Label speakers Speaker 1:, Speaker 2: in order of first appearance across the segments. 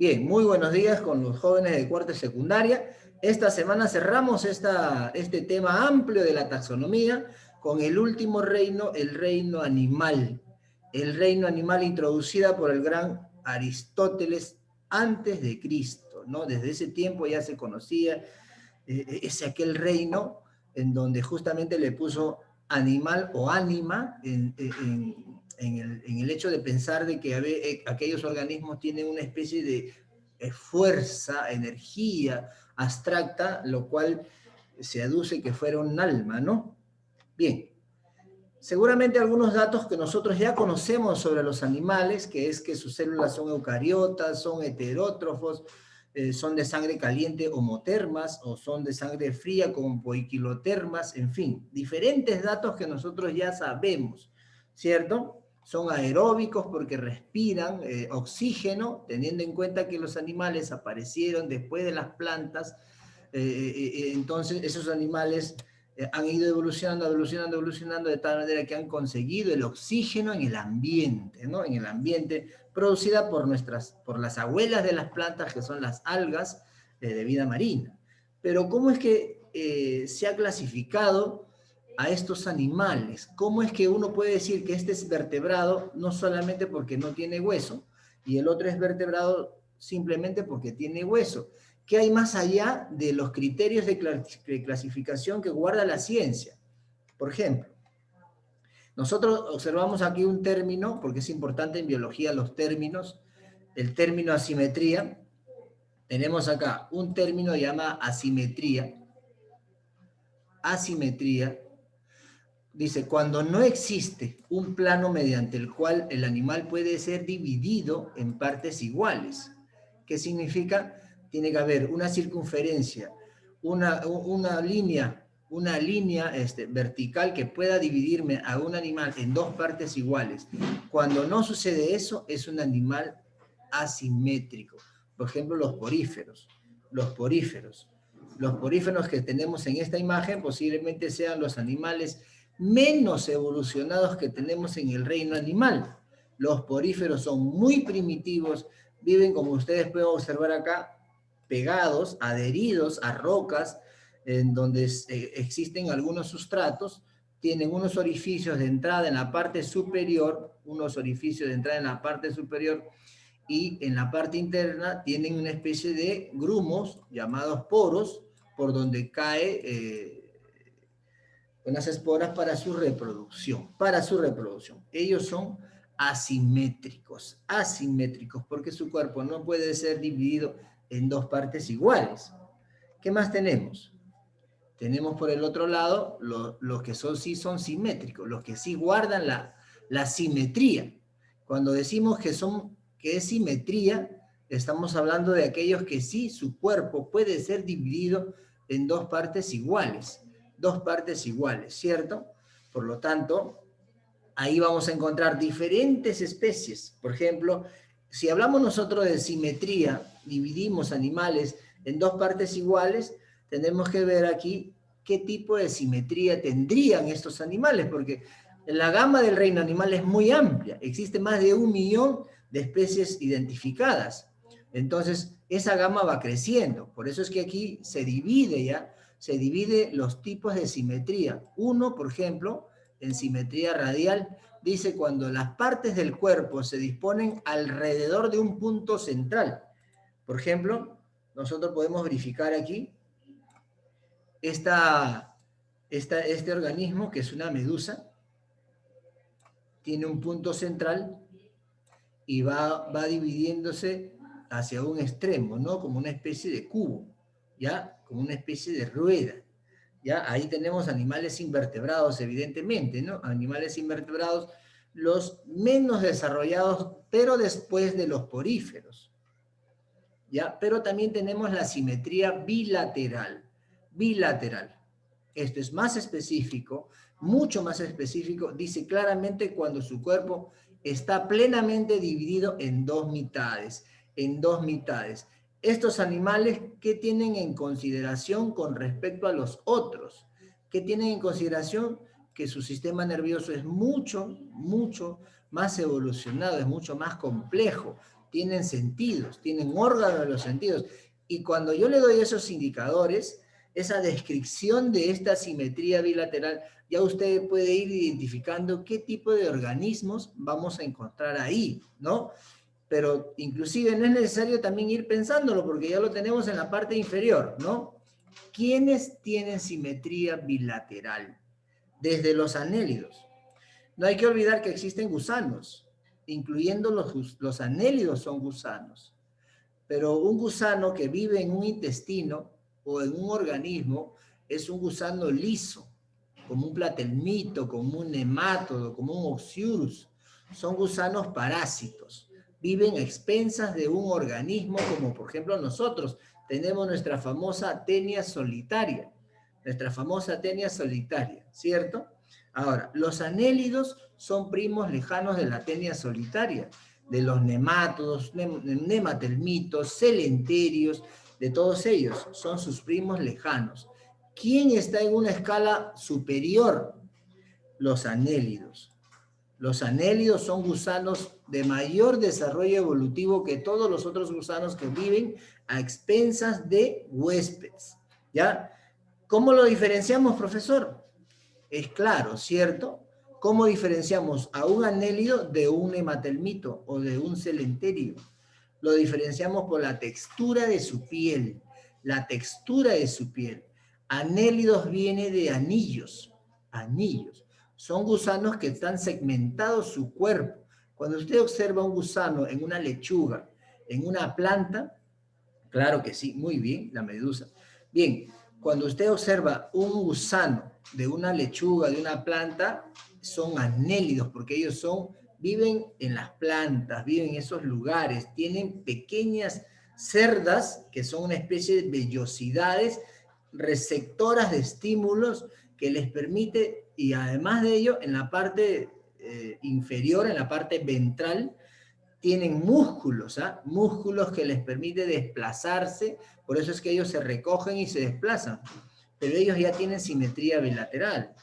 Speaker 1: Bien, muy buenos días con los jóvenes de cuarto y secundaria. Esta semana cerramos este tema amplio de la taxonomía con el último reino, el reino animal. El reino animal introducida por el gran Aristóteles antes de Cristo, ¿no? Desde ese tiempo ya se conocía aquel reino en donde justamente le puso animal o ánima en el hecho de pensar de que aquellos organismos tienen una especie de fuerza, energía abstracta, lo cual se aduce que fuera un alma, ¿no? Bien, seguramente algunos datos que nosotros ya conocemos sobre los animales, que es que sus células son eucariotas, son heterótrofos, son de sangre caliente homotermas, o son de sangre fría como poiquilotermas, en fin, diferentes datos que nosotros ya sabemos, ¿cierto? Son aeróbicos porque respiran oxígeno, teniendo en cuenta que los animales aparecieron después de las plantas, entonces esos animales han ido evolucionando de tal manera que han conseguido el oxígeno en el ambiente, ¿no? En el ambiente producida por las abuelas de las plantas, que son las algas de vida marina. Pero ¿cómo es que se ha clasificado a estos animales? ¿Cómo es que uno puede decir que este es vertebrado no solamente porque no tiene hueso y el otro es vertebrado simplemente porque tiene hueso? ¿Qué hay más allá de los criterios de clasificación que guarda la ciencia? Por ejemplo, nosotros observamos aquí un término, porque es importante en biología los términos, el término asimetría. Tenemos acá un término que se llama asimetría. Asimetría dice, cuando no existe un plano mediante el cual el animal puede ser dividido en partes iguales. ¿Qué significa? Tiene que haber una circunferencia, una línea vertical que pueda dividirme a un animal en dos partes iguales. Cuando no sucede eso, es un animal asimétrico. Por ejemplo, los poríferos. Los poríferos. Los poríferos que tenemos en esta imagen posiblemente sean los animales menos evolucionados que tenemos en el reino animal. Los poríferos son muy primitivos, viven, como ustedes pueden observar acá, pegados, adheridos a rocas, en donde existen algunos sustratos, tienen unos orificios de entrada en la parte superior, y en la parte interna tienen una especie de grumos llamados poros, por donde cae unas esporas para su reproducción. Ellos son asimétricos, porque su cuerpo no puede ser dividido en dos partes iguales. ¿Qué más tenemos? Tenemos por el otro lado los que sí son simétricos, los que sí guardan la simetría. Cuando decimos que es simetría, estamos hablando de aquellos que sí su cuerpo puede ser dividido en dos partes iguales, ¿cierto? Por lo tanto, ahí vamos a encontrar diferentes especies. Por ejemplo, si hablamos nosotros de simetría, dividimos animales en dos partes iguales, tenemos que ver aquí qué tipo de simetría tendrían estos animales, porque la gama del reino animal es muy amplia. Existe más de 1.000.000 de especies identificadas. Entonces, esa gama va creciendo. Por eso es que aquí se divide los tipos de simetría. Uno, por ejemplo, en simetría radial, dice cuando las partes del cuerpo se disponen alrededor de un punto central. Por ejemplo, nosotros podemos verificar aquí este organismo, que es una medusa, tiene un punto central y va dividiéndose hacia un extremo, ¿no? Como una especie de cubo, ¿ya? Como una especie de rueda. ¿Ya? Ahí tenemos animales invertebrados, evidentemente, ¿no? Animales invertebrados, los menos desarrollados, pero después de los poríferos, ¿ya? Pero también tenemos la simetría bilateral. Esto es más específico, mucho más específico, dice claramente cuando su cuerpo está plenamente dividido en dos mitades, Estos animales, ¿qué tienen en consideración con respecto a los otros? ¿Qué tienen en consideración? Que su sistema nervioso es mucho más evolucionado, es mucho más complejo. tienen sentidos, tienen órganos de los sentidos. Y cuando yo le doy esos indicadores, esa descripción de esta simetría bilateral, ya usted puede ir identificando qué tipo de organismos vamos a encontrar ahí, ¿no? Pero inclusive no es necesario también ir pensándolo, porque ya lo tenemos en la parte inferior, ¿no? ¿Quiénes tienen simetría bilateral? Desde los anélidos. No hay que olvidar que existen gusanos, incluyendo los anélidos son gusanos. Pero un gusano que vive en un intestino o en un organismo es un gusano liso, como un platelmito, como un nemátodo, como un oxiurus. Son gusanos parásitos. Viven a expensas de un organismo, como por ejemplo nosotros tenemos nuestra famosa tenia solitaria. Nuestra famosa tenia solitaria, ¿cierto? Ahora, los anélidos son primos lejanos de la tenia solitaria, de los nemátodos, nematelmitos, celenterios, de todos ellos, son sus primos lejanos. ¿Quién está en una escala superior? Los anélidos. Los anélidos son gusanos de mayor desarrollo evolutivo que todos los otros gusanos que viven a expensas de huéspedes. ¿Ya? ¿Cómo lo diferenciamos, profesor? Es claro, ¿cierto? ¿Cómo diferenciamos a un anélido de un hematelmito o de un celenterio? Lo diferenciamos por la textura de su piel. La textura de su piel. Anélidos viene de anillos. Anillos. Son gusanos que están segmentados su cuerpo. Cuando usted observa un gusano en una lechuga, en una planta, claro que sí, muy bien, la medusa. Bien, cuando usted observa un gusano de una lechuga, de una planta, son anélidos, porque ellos viven en las plantas, viven en esos lugares, tienen pequeñas cerdas, que son una especie de vellosidades, receptoras de estímulos, que les permite, y además de ello, en la parte inferior, en la parte ventral, tienen músculos, músculos que les permite desplazarse, por eso es que ellos se recogen y se desplazan, pero ellos ya tienen simetría bilateral.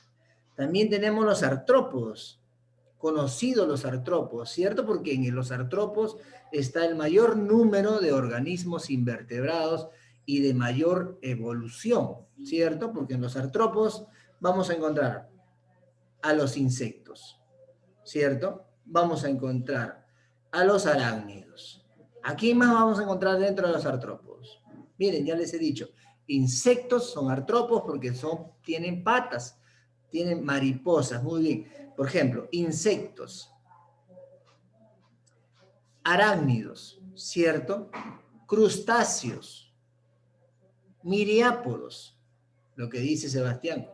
Speaker 1: También tenemos los artrópodos, conocidos los artrópodos, ¿cierto? Porque en los artrópodos está el mayor número de organismos invertebrados y de mayor evolución, ¿cierto? Porque en los artrópodos vamos a encontrar a los insectos, ¿cierto? Vamos a encontrar a los arácnidos. ¿A quién más vamos a encontrar dentro de los artrópodos? Miren, ya les he dicho, insectos son artrópodos porque tienen patas, tienen mariposas, muy bien. Por ejemplo, insectos, arácnidos, ¿cierto? Crustáceos, miriápodos, lo que dice Sebastián,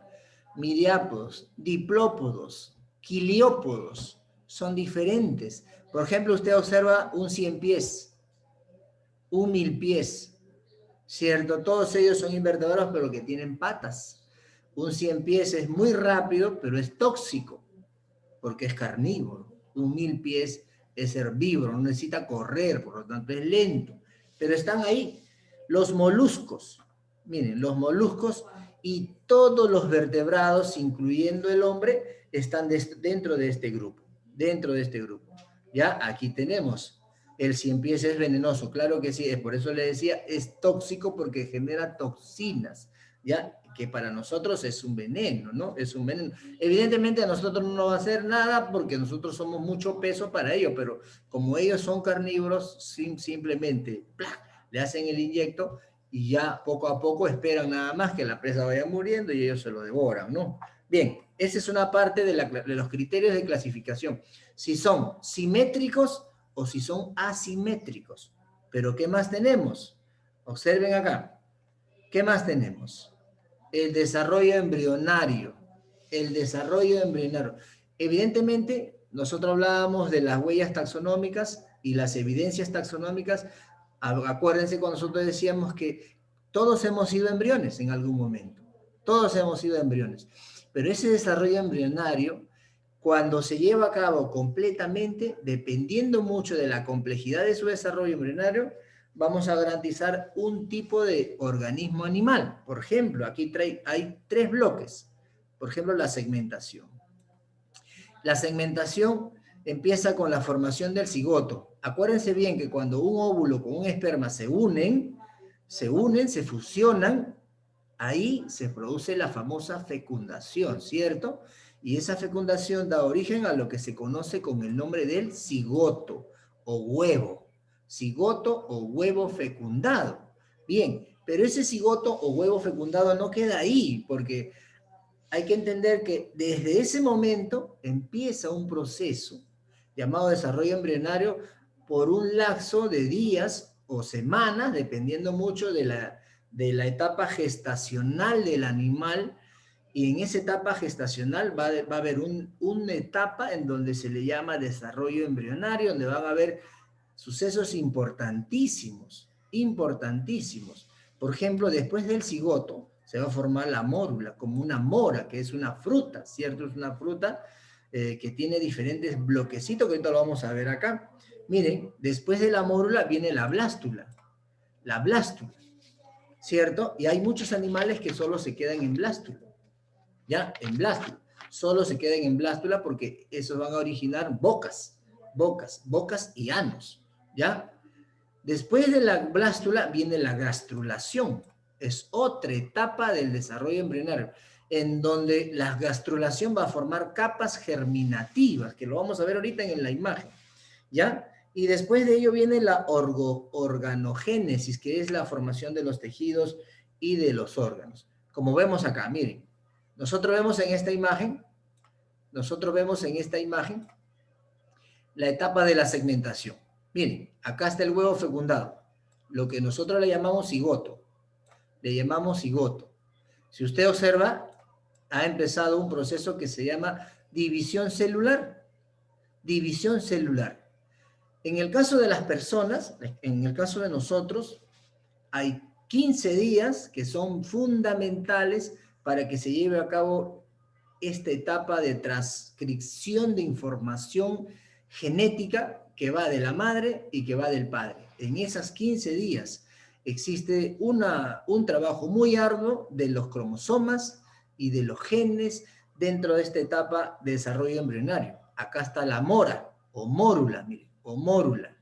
Speaker 1: miriápodos, diplópodos, quiliópodos, son diferentes. Por ejemplo, usted observa un 100 pies, un 1000 pies, ¿cierto? Todos ellos son invertebrados, pero que tienen patas. Un 100 pies es muy rápido, pero es tóxico, porque es carnívoro. Un 1000 pies es herbívoro, no necesita correr, por lo tanto es lento. Pero están ahí. Los moluscos, miren, los moluscos y todos los vertebrados, incluyendo el hombre, están dentro de este grupo. Dentro de este grupo. Ya, aquí tenemos. El 100 pies es venenoso, claro que sí, es por eso le decía, es tóxico porque genera toxinas, ¿ya? Que para nosotros es un veneno, ¿no? Es un veneno. Evidentemente a nosotros no nos va a hacer nada porque nosotros somos mucho peso para ellos, pero como ellos son carnívoros, simplemente ¡plac!, le hacen el inyecto y ya poco a poco esperan nada más que la presa vaya muriendo y ellos se lo devoran, ¿no? Bien, esa es una parte de los criterios de clasificación. Si son simétricos o si son asimétricos. Pero ¿qué más tenemos? Observen acá. ¿Qué más tenemos? El desarrollo embrionario. El desarrollo embrionario. Evidentemente, nosotros hablábamos de las huellas taxonómicas y las evidencias taxonómicas. Acuérdense cuando nosotros decíamos que todos hemos sido embriones en algún momento. Todos hemos sido embriones. Pero ese desarrollo embrionario, cuando se lleva a cabo completamente, dependiendo mucho de la complejidad de su desarrollo embrionario, vamos a garantizar un tipo de organismo animal. Por ejemplo, aquí hay 3 bloques. Por ejemplo, la segmentación. La segmentación empieza con la formación del cigoto. Acuérdense bien que cuando un óvulo con un esperma se unen, se fusionan, ahí se produce la famosa fecundación, ¿cierto? Y esa fecundación da origen a lo que se conoce con el nombre del cigoto o huevo. Cigoto o huevo fecundado. Bien, pero ese cigoto o huevo fecundado no queda ahí, porque hay que entender que desde ese momento empieza un proceso llamado desarrollo embrionario por un lapso de días o semanas, dependiendo mucho de la etapa gestacional del animal. Y en esa etapa gestacional va a haber una etapa en donde se le llama desarrollo embrionario, donde van a haber sucesos importantísimos, importantísimos. Por ejemplo, después del cigoto se va a formar la mórula, como una mora, que es una fruta, ¿cierto? Es una fruta que tiene diferentes bloquecitos, que ahorita lo vamos a ver acá. Miren, después de la mórula viene la blástula, ¿cierto? Y hay muchos animales que solo se quedan en blástula, ¿ya? En blástula. Solo se quedan en blástula porque esos van a originar bocas y anos, ¿ya? Después de la blástula viene la gastrulación. Es otra etapa del desarrollo embrionario, en donde la gastrulación va a formar capas germinativas, que lo vamos a ver ahorita en la imagen, ¿ya? Y después de ello viene la organogénesis, que es la formación de los tejidos y de los órganos. Como vemos acá, miren, nosotros vemos en esta imagen la etapa de la segmentación. Miren, acá está el huevo fecundado, lo que nosotros le llamamos cigoto. Si usted observa, ha empezado un proceso que se llama división celular. División celular. En el caso de las personas, en el caso de nosotros, hay 15 días que son fundamentales para que se lleve a cabo esta etapa de transcripción de información genética que va de la madre y que va del padre. En esas 15 días existe un trabajo muy arduo de los cromosomas y de los genes dentro de esta etapa de desarrollo embrionario. Acá está la mora o mórula, miren, o mórula,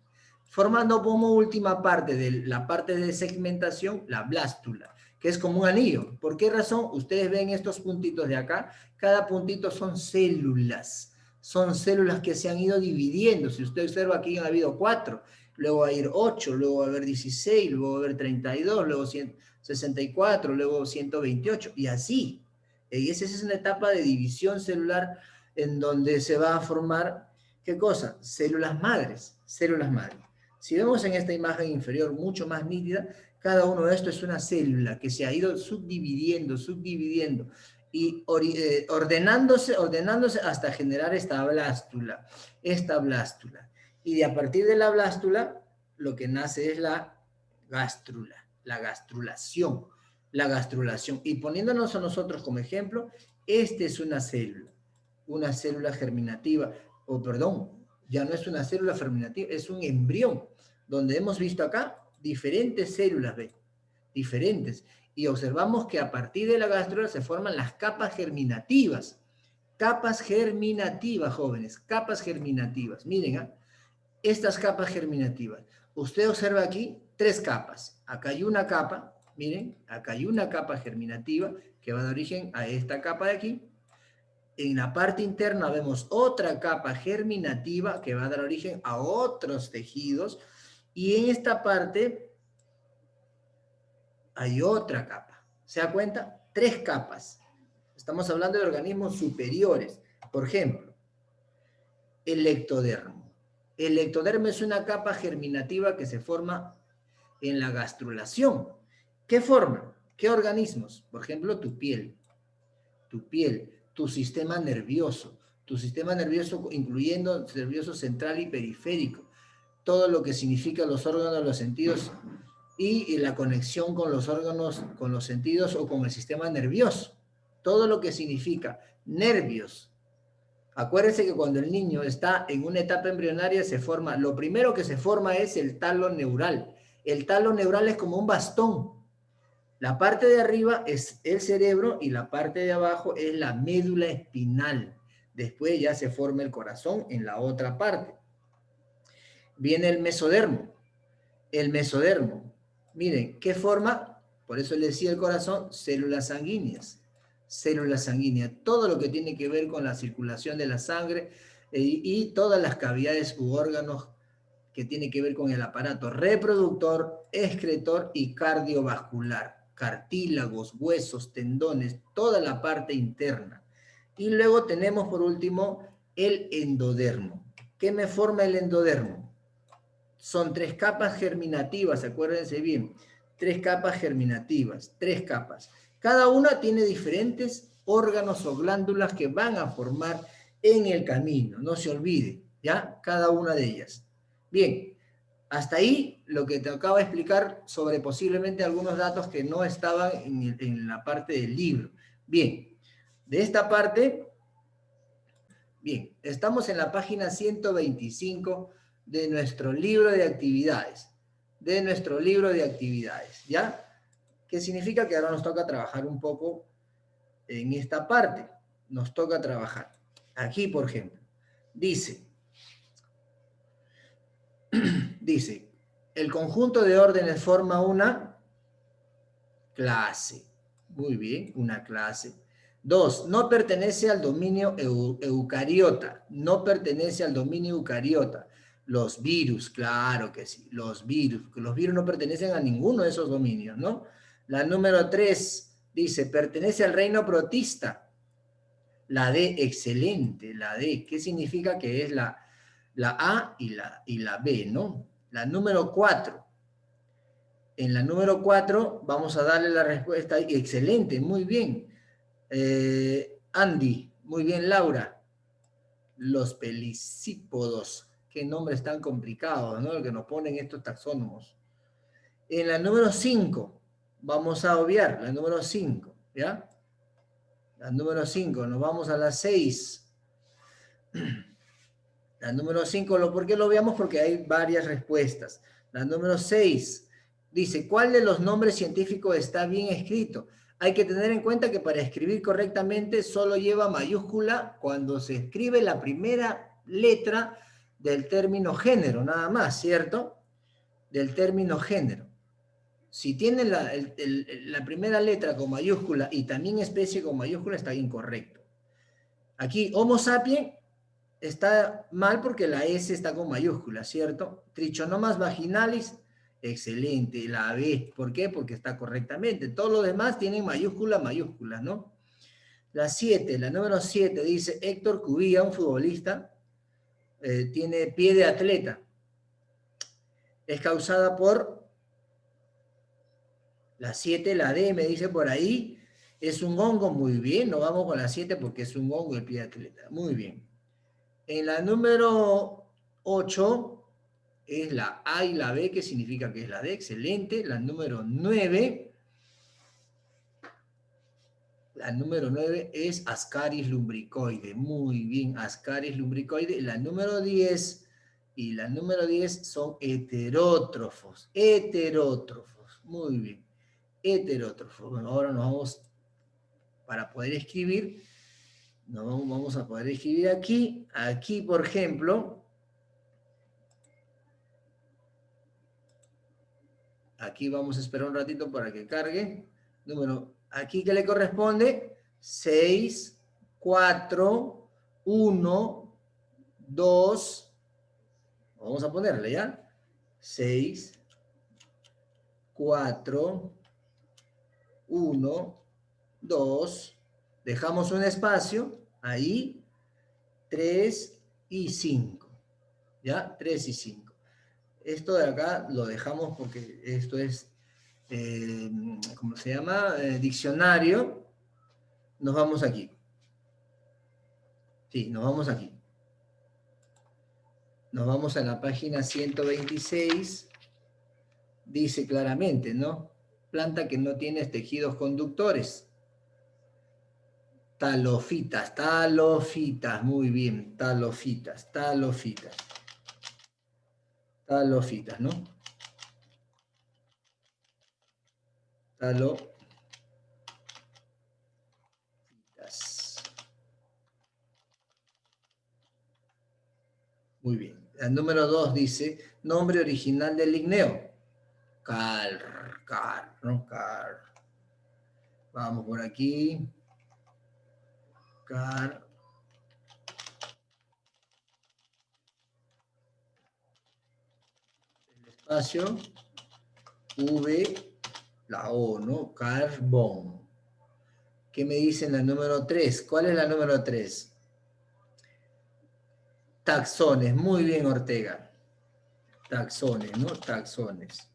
Speaker 1: formando como última parte de la parte de segmentación la blástula, que es como un anillo. ¿Por qué razón? Ustedes ven estos puntitos de acá, cada puntito son células que se han ido dividiendo. Si usted observa, aquí han habido 4, luego va a ir 8, luego va a haber 16, luego va a haber 32, luego 164, luego 128, y así. Y esa es una etapa de división celular en donde se va a formar, ¿qué cosa? Células madres. Si vemos en esta imagen inferior mucho más nítida, cada uno de estos es una célula que se ha ido subdividiendo, y ordenándose hasta generar esta blástula. Y a partir de la blástula, lo que nace es la gastrulación. Y poniéndonos a nosotros como ejemplo, esta es una célula germinativa, o perdón, ya no es una célula germinativa, es un embrión, donde hemos visto acá diferentes células, ¿ve? Diferentes. Y observamos que a partir de la gastrula se forman las capas germinativas. Capas germinativas, jóvenes, capas germinativas. Miren, ¿eh? Estas capas germinativas. Usted observa aquí 3 capas. Acá hay una capa, miren, acá hay una capa germinativa que va a dar origen a esta capa de aquí. En la parte interna vemos otra capa germinativa que va a dar origen a otros tejidos. Y en esta parte hay otra capa. ¿Se da cuenta? 3 capas. Estamos hablando de organismos superiores. Por ejemplo, el ectodermo. El ectodermo es una capa germinativa que se forma en la gastrulación. ¿Qué forma? ¿Qué organismos? Por ejemplo, tu piel, tu sistema nervioso incluyendo nervioso central y periférico, todo lo que significa los órganos, los sentidos y la conexión con los órganos, con los sentidos o con el sistema nervioso, todo lo que significa nervios. Acuérdense que cuando el niño está en una etapa embrionaria lo primero que se forma es el talo neural. El talo neural es como un bastón. La parte de arriba es el cerebro y la parte de abajo es la médula espinal. Después ya se forma el corazón en la otra parte. Viene el mesodermo. El mesodermo. Miren, ¿qué forma? Por eso le decía el corazón, células sanguíneas. Células sanguíneas. Todo lo que tiene que ver con la circulación de la sangre y todas las cavidades u órganos que tiene que ver con el aparato reproductor, excretor y cardiovascular. Cartílagos, huesos, tendones, toda la parte interna. Y luego tenemos por último el endodermo. ¿Qué me forma el endodermo? Son 3 capas germinativas, acuérdense bien, 3 capas germinativas, 3 capas. Cada una tiene diferentes órganos o glándulas que van a formar en el camino, no se olvide, ¿ya? Cada una de ellas. Bien, hasta ahí lo que te acabo de explicar sobre posiblemente algunos datos que no estaban en la parte del libro. Bien, de esta parte, bien, estamos en la página 125 de nuestro libro de actividades. ¿Ya? ¿Qué significa? Que ahora nos toca trabajar un poco en esta parte. Nos toca trabajar. Aquí, por ejemplo, dice, el conjunto de órdenes forma una clase. Muy bien, una clase. 2, no pertenece al dominio eucariota. No pertenece al dominio eucariota. Los virus, claro que sí, los virus. Los virus no pertenecen a ninguno de esos dominios, ¿no? La número 3 dice, pertenece al reino protista. La D, excelente, la D. ¿Qué significa? Que es la A y la B, ¿no? La número 4. En la número 4 vamos a darle la respuesta. Excelente, muy bien. Andy, muy bien, Laura. Los pelicípodos. Qué nombres tan complicados, ¿no? Lo que nos ponen estos taxónomos. En la número 5, vamos a obviar la número 5, ¿ya? La número 5, nos vamos a la 6. La número 5, ¿por qué lo obviamos? Porque hay varias respuestas. La número 6 dice, ¿cuál de los nombres científicos está bien escrito? Hay que tener en cuenta que para escribir correctamente solo lleva mayúscula cuando se escribe la primera letra del término género, nada más, ¿cierto? Del término género. Si tiene la primera letra con mayúscula y también especie con mayúscula, está incorrecto. Aquí, Homo sapiens está mal porque la S está con mayúscula, ¿cierto? Trichonomas vaginalis, excelente. La B, ¿por qué? Porque está correctamente. Todos los demás tienen mayúscula, ¿no? La número 7 dice Héctor Cubilla, un futbolista, tiene pie de atleta. Es causada por la 7, la D, me dice por ahí. Es un hongo, muy bien. No vamos con la 7 porque es un hongo el pie de atleta. Muy bien. En la número 8 es la A y la B, que significa que es la D, excelente. La número 9 es Ascaris lumbricoide, muy bien, Ascaris lumbricoide. La número 10 y la número 10 son heterótrofos, muy bien, heterótrofos. Bueno, ahora nos vamos, para poder escribir, vamos a poder escribir aquí por ejemplo, aquí vamos a esperar un ratito para que cargue. Aquí que le corresponde 6, 4, 1, 2. Vamos a ponerle ya. 6, 4, 1, 2. Dejamos un espacio ahí. 3 y 5. ¿Ya? 3 y 5. Esto de acá lo dejamos porque esto es, ¿cómo se llama? Diccionario. Nos vamos aquí. Sí, nos vamos aquí. Nos vamos a la página 126. Dice claramente, ¿no? Planta que no tiene tejidos conductores. Talofitas, muy bien. Talofitas, ¿no? Talofitas. Muy bien. La número 2 dice, nombre original del ligneo. ¿No? Vamos por aquí. El espacio, V, la O, ¿no? Carbón. ¿Qué me dicen la número 3? ¿Cuál es la número 3? Taxones. Muy bien, Ortega. Taxones, ¿no? Taxones.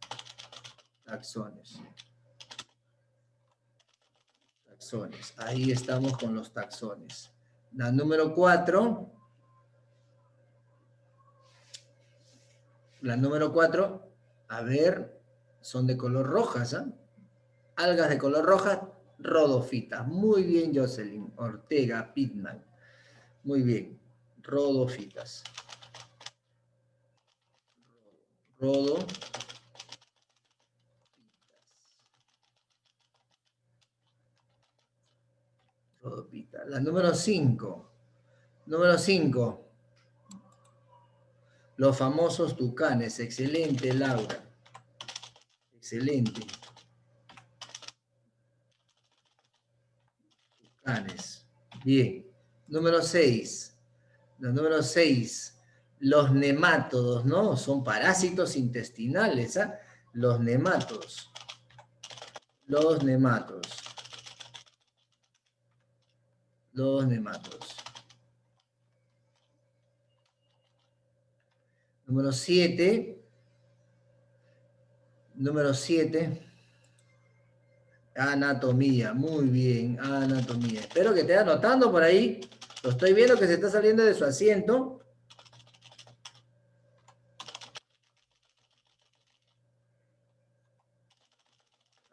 Speaker 1: Ahí estamos con los taxones. La número 4. La número 4, a ver, son de color rojas, ¿ah? Algas de color roja, rodofitas. Muy bien, Jocelyn. Ortega, Pitman. Muy bien. Rodofitas. Rodopita. La número 5. Número 5. Los famosos tucanes. Excelente, Laura. Excelente. Tucanes. Bien. Número 6. La número 6. Los nemátodos, ¿no? Son parásitos intestinales, ¿ah? Los nemátodos. Los nemátodos. Número 7. Número 7. Anatomía. Muy bien, anatomía. Espero que esté anotando por ahí. Lo estoy viendo que se está saliendo de su asiento.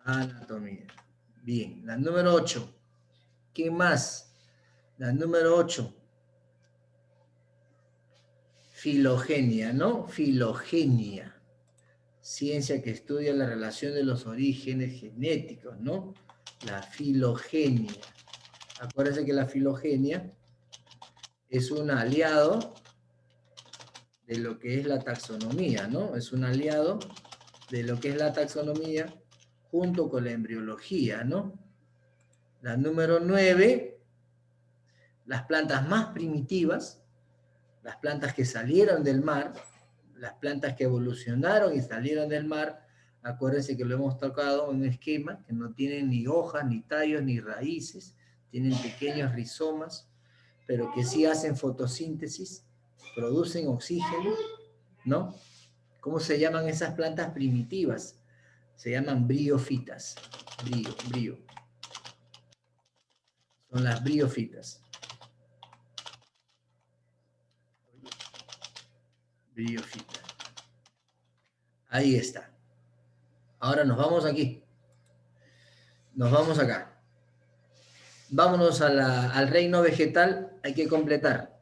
Speaker 1: Anatomía. Bien, la número 8. ¿Qué más? La número 8. Filogenia, ¿no? Filogenia. Ciencia que estudia la relación de los orígenes genéticos, ¿no? La filogenia. Acuérdense que la filogenia es un aliado de lo que es la taxonomía, ¿no? Es un aliado de lo que es la taxonomía junto con la embriología, ¿no? La número 9, las plantas más primitivas, las plantas que salieron del mar, las plantas que evolucionaron y salieron del mar. Acuérdense que lo hemos tocado en un esquema que no tienen ni hojas, ni tallos, ni raíces, tienen pequeños rizomas, pero que sí hacen fotosíntesis, producen oxígeno, ¿no? ¿Cómo se llaman esas plantas primitivas? Se llaman briofitas. Brío. Son las briofitas. Briofita. Ahí está. Ahora nos vamos aquí. Nos vamos acá. Vámonos al reino vegetal. Hay que completar.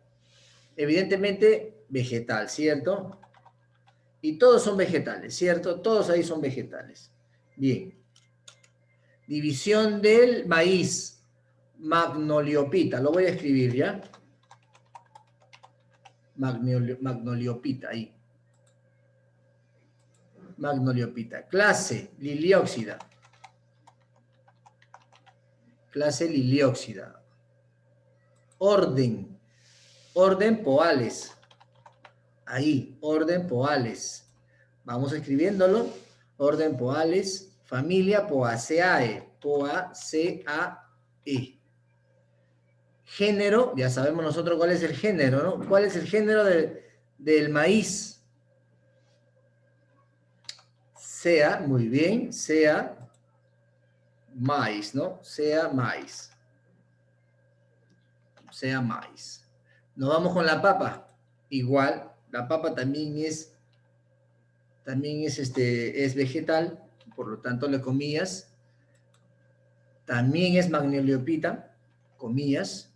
Speaker 1: Evidentemente, vegetal, ¿cierto? Y todos son vegetales, ¿cierto? Todos ahí son vegetales. Bien. División del maíz. Magnoliopita. Lo voy a escribir, ¿ya? Magnoliopita, ahí. Magnoliopita. Clase, lilióxida. Clase lilióxida. Orden. Orden Poales. Ahí, orden Poales. Vamos escribiéndolo. Orden Poales. Familia Poaceae. Poaceae. Género, ya sabemos nosotros cuál es el género, ¿no? ¿Cuál es el género del maíz? Sea, muy bien, sea maíz, ¿no? Sea maíz. Sea maíz. Nos vamos con la papa. Igual, la papa también es vegetal, por lo tanto le comillas. También es magnoliopita, comillas.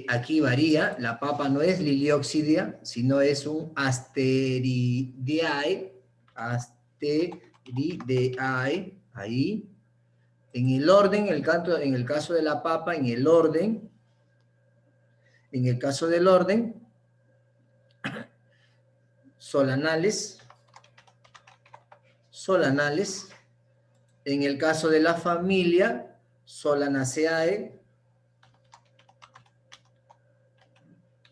Speaker 1: Aquí varía, la papa no es lilióxida, sino es un asteridae, ahí. En el orden, en el caso de la papa, en el caso del orden, solanales. Solanales. En el caso de la familia, Solanaceae.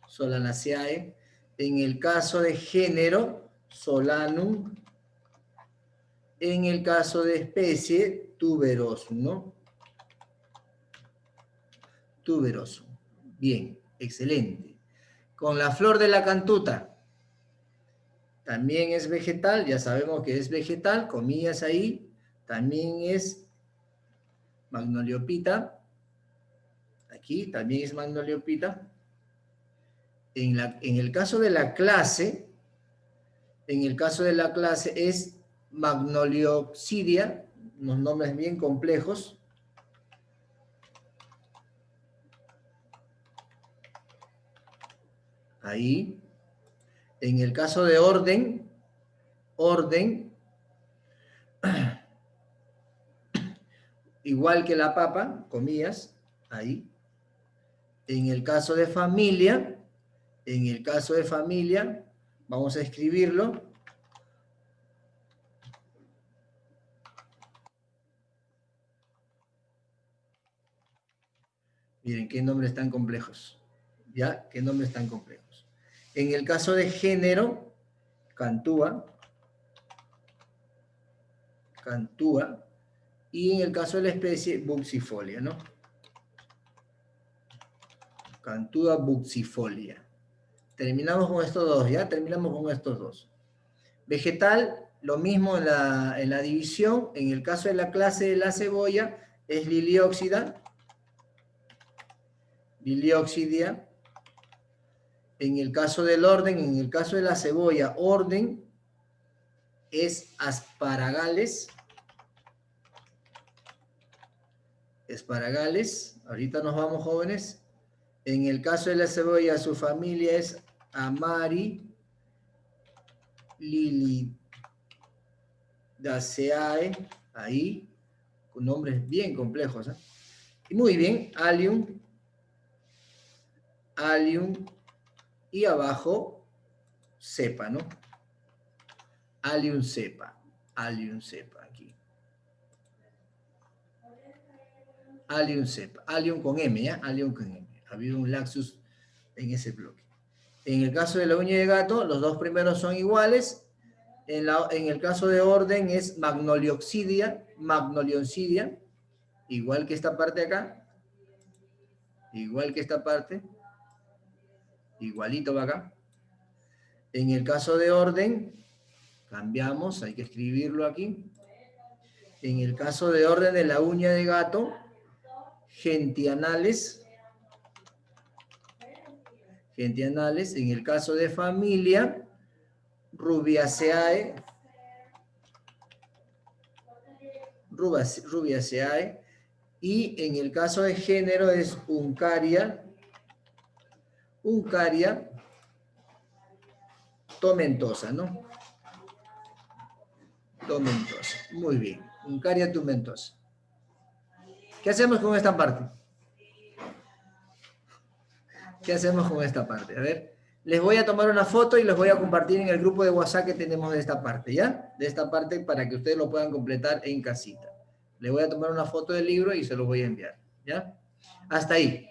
Speaker 1: Solanaceae. En el caso de género, Solanum. En el caso de especie, Tuberosum, ¿no? Tuberosum. Bien, excelente. Con la flor de la cantuta, también es vegetal, ya sabemos que es vegetal, comillas ahí, también es Magnoliopita, aquí también es Magnoliopita. En el caso de la clase, es Magnoliopsidia, unos nombres bien complejos. Ahí. En el caso de orden, igual que la papa, comillas, ahí. En el caso de familia, vamos a escribirlo. Miren, qué nombres tan complejos. ¿Ya? Qué nombres tan complejos. En el caso de género, Cantúa. Y en el caso de la especie, Buxifolia, ¿no? Cantúa buxifolia. Terminamos con estos dos, ¿ya? Terminamos con estos dos. Vegetal, lo mismo en la división. En el caso de la clase de la cebolla, es Lilióxida. Lilióxidia. En el caso del orden, en el caso de la cebolla, orden, es Asparagales. Asparagales. Ahorita nos vamos, jóvenes. En el caso de la cebolla, su familia es Amari Lilidaceae, ahí, con nombres bien complejos. ¿Eh? Y muy bien, Allium, y abajo, cepa, ¿no? Allium cepa, aquí. Allium cepa, Allium con M, ¿ya? Allium con M. Ha habido un lapsus en ese bloque. En el caso de la uña de gato, los dos primeros son iguales. En el caso de orden es Magnoliopsidia, igual que esta parte acá. Igual que esta parte. Igualito va acá. En el caso de orden, cambiamos, hay que escribirlo aquí. En el caso de orden de la uña de gato, Gentianales. En el caso de familia, Rubiaceae. Y en el caso de género es Uncaria tomentosa, ¿no? Tomentosa. Muy bien. Uncaria tomentosa. ¿Qué hacemos con esta parte? A ver, les voy a tomar una foto y les voy a compartir en el grupo de WhatsApp que tenemos de esta parte, ¿ya? De esta parte para que ustedes lo puedan completar en casita. Les voy a tomar una foto del libro y se lo voy a enviar, ¿ya? Hasta ahí.